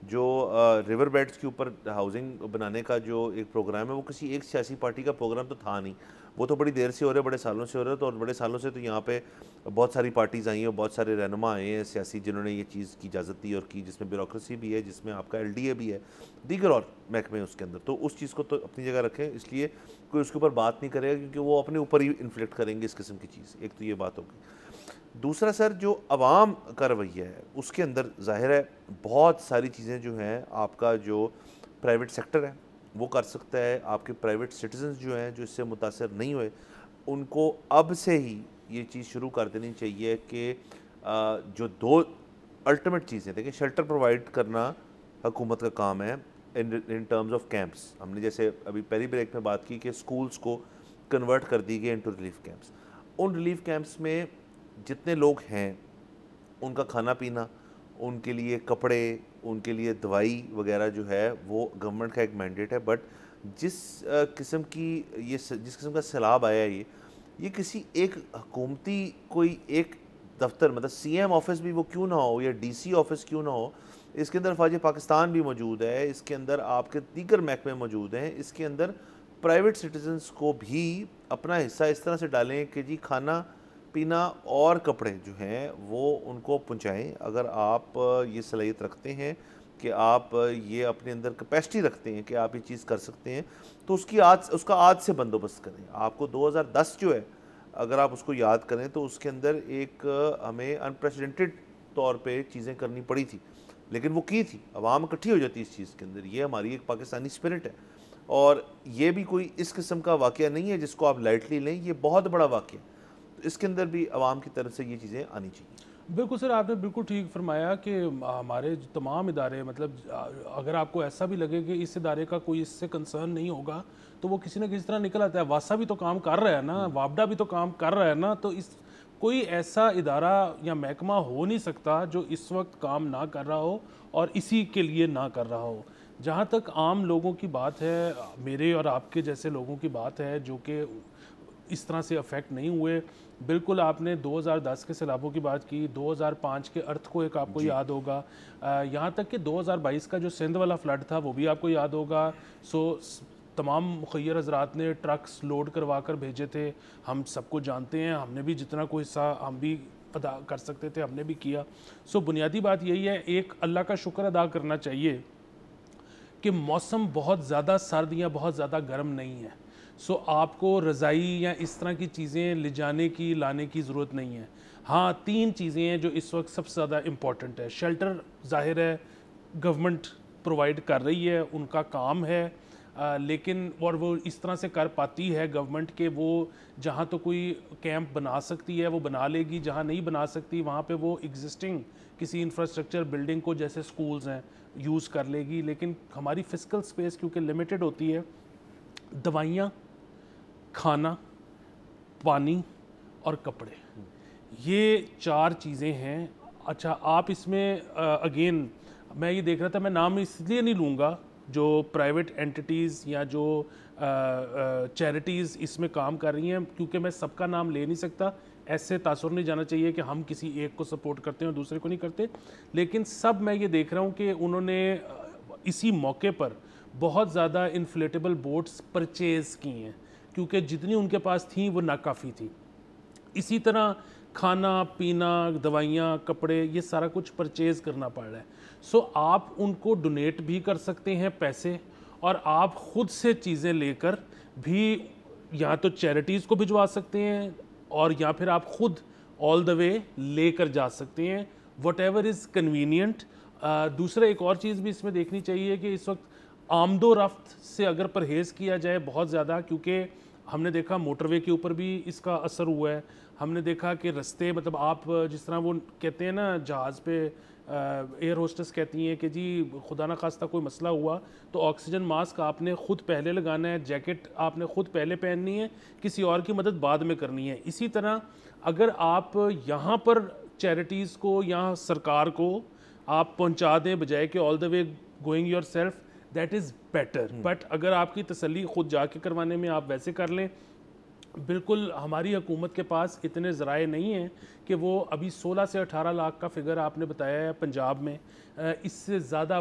جو river beds کے اوپر ہاؤسنگ بنانے کا جو ایک پروگرام ہے وہ کسی ایک سیاسی پارٹی کا پروگرام تو تھا نہیں، وہ تو بڑی دیر سے ہو رہا ہے، بڑے سالوں سے ہو رہا ہے، تو اور بڑے سالوں سے تو یہاں پہ بہت ساری پارٹیز آئی ہیں اور بہت سارے رہنما آئے ہیں سیاسی جنہوں نے یہ چیز کی اجازت دی اور کی، جس میں بیوروکریسی بھی ہے، جس میں آپ کا LDA بھی ہے، دیگر اور محکمے اس کے اندر، تو اس چیز کو تو اپنی جگہ رکھیں، اس لیے کوئی اس کے اوپر بات نہیں کرے گا کیونکہ وہ اپنے اوپر ہی انفلیکٹ کریں گے اس قسم کی چیز، ایک تو یہ بات ہوگی۔ دوسرا سر جو عوام کا رویہ ہے اس کے اندر ظاہر ہے بہت ساری چیزیں جو ہیں، آپ کا جو پرائیویٹ سیکٹر ہے وہ کر سکتا ہے، آپ کے پرائیویٹ سٹیزنز جو ہیں جو اس سے متاثر نہیں ہوئے ان کو اب سے ہی یہ چیز شروع کر دینی چاہیے کہ جو دو الٹیمیٹ چیزیں، دیکھیں شیلٹر پرووائڈ کرنا حکومت کا کام ہے ان ٹرمز آف کیمپس، ہم نے جیسے ابھی پہلی بریک میں بات کی کہ سکولز کو کنورٹ کر دی گئی انٹو ریلیف کیمپس، ان ریلیف کیمپس میں جتنے لوگ ہیں ان کا کھانا پینا، ان کے لیے کپڑے، ان کے لیے دوائی وغیرہ جو ہے وہ گورنمنٹ کا ایک مینڈیٹ ہے، بٹ جس قسم کا سیلاب آیا ہے یہ کسی ایک حکومتی کوئی ایک دفتر، مطلب CM آفس بھی وہ کیوں نہ ہو یا DC آفس کیوں نہ ہو، اس کے اندر فوج پاکستان بھی موجود ہے، اس کے اندر آپ کے دیگر محکمے موجود ہیں، اس کے اندر پرائیویٹ سٹیزنز کو بھی اپنا حصہ اس طرح سے ڈالیں کہ جی کھانا پینا اور کپڑے جو ہیں وہ ان کو پہنچائیں۔ اگر آپ یہ صلاحیت رکھتے ہیں کہ آپ یہ اپنے اندر کیپیسٹی رکھتے ہیں کہ آپ یہ چیز کر سکتے ہیں تو اس کا آج سے بندوبست کریں۔ آپ کو 2010 جو ہے اگر آپ اس کو یاد کریں تو اس کے اندر ایک ہمیں انپریسیڈنٹڈ طور پہ چیزیں کرنی پڑی تھی، لیکن وہ کی تھی، عوام اکٹھی ہو جاتی اس چیز کے اندر، یہ ہماری ایک پاکستانی اسپرٹ ہے، اور یہ بھی کوئی اس قسم کا واقعہ نہیں ہے جس کو آپ لائٹلی لیں، یہ بہت بڑا واقعہ ہے، تو اس کے اندر بھی عوام کی طرف سے یہ چیزیں آنی چاہیے۔ بالکل سر، آپ نے بالکل ٹھیک فرمایا کہ ہمارے تمام ادارے، مطلب اگر آپ کو ایسا بھی لگے کہ اس ادارے کا کوئی اس سے کنسرن نہیں ہوگا تو وہ کسی نہ کسی طرح نکل آتا ہے۔ واسا بھی تو کام کر رہا ہے نا، وابڈا بھی تو کام کر رہا ہے نا، تو کوئی ایسا ادارہ یا محکمہ ہو نہیں سکتا جو اس وقت کام نہ کر رہا ہو اور اسی کے لیے نہ کر رہا ہو۔ جہاں تک عام لوگوں کی بات ہے، میرے اور آپ کے جیسے لوگوں کی بات ہے جو کہ اس طرح سے افیکٹ نہیں ہوئے، بالکل آپ نے 2010 کے سیلابوں کی بات کی، 2005 کے ارتھ کو ایک آپ کو یاد ہوگا، یہاں تک کہ 2022 کا جو سندھ والا فلڈ تھا وہ بھی آپ کو یاد ہوگا۔ تمام مخیر حضرات نے ٹرکس لوڈ کروا کر بھیجے تھے، ہم سب کو جانتے ہیں، ہم نے بھی جتنا کوئی حصہ ہم بھی ادا کر سکتے تھے ہم نے بھی کیا۔ بنیادی بات یہی ہے، ایک اللہ کا شکر ادا کرنا چاہیے کہ موسم بہت زیادہ سرد یا بہت زیادہ گرم نہیں ہے، آپ کو رضائی یا اس طرح کی چیزیں لے جانے کی لانے کی ضرورت نہیں ہے۔ ہاں 3 چیزیں ہیں جو اس وقت سب سے زیادہ امپورٹنٹ ہے۔ شیلٹر ظاہر ہے گورنمنٹ پرووائڈ کر رہی ہے، ان کا کام ہے، لیکن اور وہ اس طرح سے کر پاتی ہے گورنمنٹ کہ وہ جہاں تو کوئی کیمپ بنا سکتی ہے وہ بنا لے گی، جہاں نہیں بنا سکتی وہاں پہ وہ ایگزسٹنگ کسی انفراسٹرکچر بلڈنگ کو جیسے سکولز ہیں یوز کر لے گی۔ لیکن ہماری فزیکل سپیس کیونکہ لمیٹڈ ہوتی ہے، دوائیاں، کھانا، پانی اور کپڑے، یہ 4 چیزیں ہیں۔ اچھا آپ اس میں اگین میں یہ دیکھ رہا تھا، میں نام اس لیے نہیں لوں گا جو پرائیویٹ اینٹیز یا جو چیریٹیز اس میں کام کر رہی ہیں، کیونکہ میں سب کا نام لے نہیں سکتا، ایسے تاثر نہیں جانا چاہیے کہ ہم کسی ایک کو سپورٹ کرتے ہیں اور دوسرے کو نہیں کرتے، لیکن سب میں یہ دیکھ رہا ہوں کہ انہوں نے اسی موقع پر بہت زیادہ انفلیٹیبل بوٹس پرچیز کی ہیں، کیونکہ جتنی ان کے پاس تھیں وہ ناکافی تھی۔ اسی طرح کھانا پینا، دوائیاں، کپڑے، یہ سارا کچھ پرچیز کرنا پڑ رہا ہے۔ آپ ان کو ڈونیٹ بھی کر سکتے ہیں پیسے، اور آپ خود سے چیزیں لے کر بھی یا تو چیریٹیز کو بھجوا سکتے ہیں اور یا پھر آپ خود آل دا وے لے کر جا سکتے ہیں، وٹ ایور از کنوینئنٹ۔ دوسرا ایک اور چیز بھی اس میں دیکھنی چاہیے کہ اس وقت آمد و رفت سے اگر پرہیز کیا جائے بہت زیادہ، کیونکہ ہم نے دیکھا موٹر وے کے اوپر بھی اس کا اثر ہوا ہے، ہم نے دیکھا کہ رستے، مطلب آپ جس طرح وہ کہتے ہیں نا جہاز پہ ایئر ہوسٹس کہتی ہیں کہ جی خدا نہ خواستہ کوئی مسئلہ ہوا تو آکسیجن ماسک آپ نے خود پہلے لگانا ہے، جیکٹ آپ نے خود پہلے پہننی ہے، کسی اور کی مدد بعد میں کرنی ہے۔ اسی طرح اگر آپ یہاں پر چیریٹیز کو یا سرکار کو آپ پہنچا دیں بجائے کہ all the way going yourself, that is better, but اگر آپ کی تسلی خود جا کے کروانے میں آپ ویسے کر لیں۔ بالکل ہماری حکومت کے پاس اتنے ذرائع نہیں ہیں کہ وہ ابھی 16 سے 18 لاکھ کا فگر آپ نے بتایا ہے پنجاب میں، اس سے زیادہ